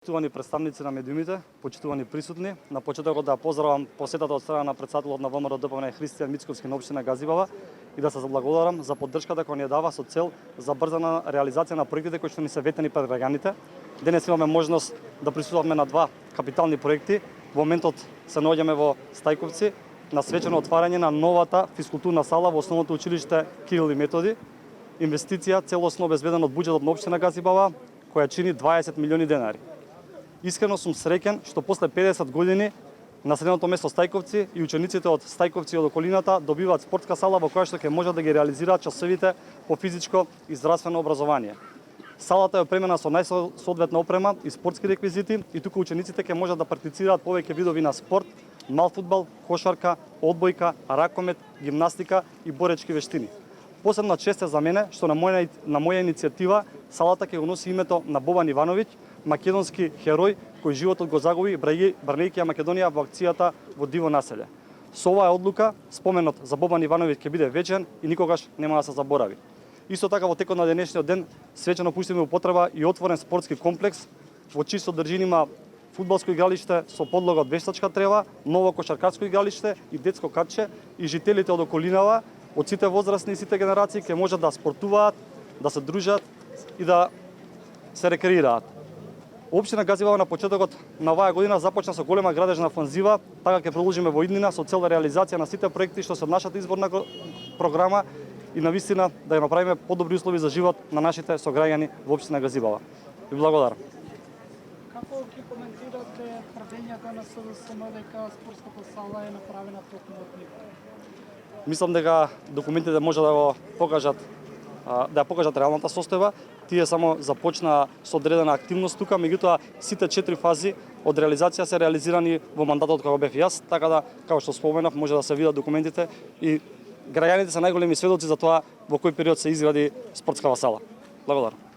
Почитувани представници на медиумите, почитувани присутни, на почетокот да поздравам посетата од страна на претседателот на ВМРО ДПМН Христијан Мицковски на општина Газибала и да се заблагодарам за поддршката која ни ја дава со цел за брзана реализација на проектите кои што ни се ветени пред граѓаните. Денес имаме можност да присуствуваме на два капитални проекти. Во моментот се наоѓаме во Стајковци на свечено отварање на новата физкултурна сала во основното училиште Кирил и Методи. Инвестиција целосно обезбедена од буџетот на општина Газибала која чини 20 милиони денари. Искрено сум среќен што после 50 години населеното место Стајковци и учениците од Стајковци и од околината добиваат спортска сала во која што ќе можат да ги реализираат часовите по физичко и здравствено образование. Салата е опремена со најсоодветна опрема и спортски реквизити и тука учениците ќе можат да практицираат повеќе видови на спорт, мал фудбал, кошарка, одбојка, ракомет, гимнастика и боречки вештини. Посебна чест е за мене што на моја иницијатива салата ќе го носи името на Бобан Ивановиќ, македонски херој кој животот го загуби бранејќи ја Македонија во акцијата во Диво населе. Со оваа одлука споменот за Бобан Ивановиќ ќе биде вечен и никогаш нема да се заборави. Исто така во текот на денешниот ден свечено пуштиме во употреба и отворен спортски комплекс во чиј содржина има фудбалско игралиште со подлога од вештачка трева, ново кошаркарско игралиште и детско катче и жителите од околинава од сите возрастни и сите генерации ќе можат да спортуваат, да се дружат и да се рекреираат. Општина Газибала на почетокот на оваа година започна со голема градежна офанзива, така ќе продолжиме во иднина со цел реализација на сите проекти што се од нашата изборна програма и навистина да ја направиме подобри услови за живот на нашите сограѓани во општина Газибала. Ви благодарам. Како ќе коментирате тврдењата на СДСМ дека спортската сала е направена токму од нив? Мислам дека документите може да го покажат да ја покажат реалната состојба. Тие само започна со одредена активност тука, меѓутоа сите 4 фази од реализација се реализирани во мандатот кога бев јас, така да, како што споменав, може да се видат документите и граѓаните се најголеми сведоци за тоа во кој период се изгради спортскава сала. Благодарам.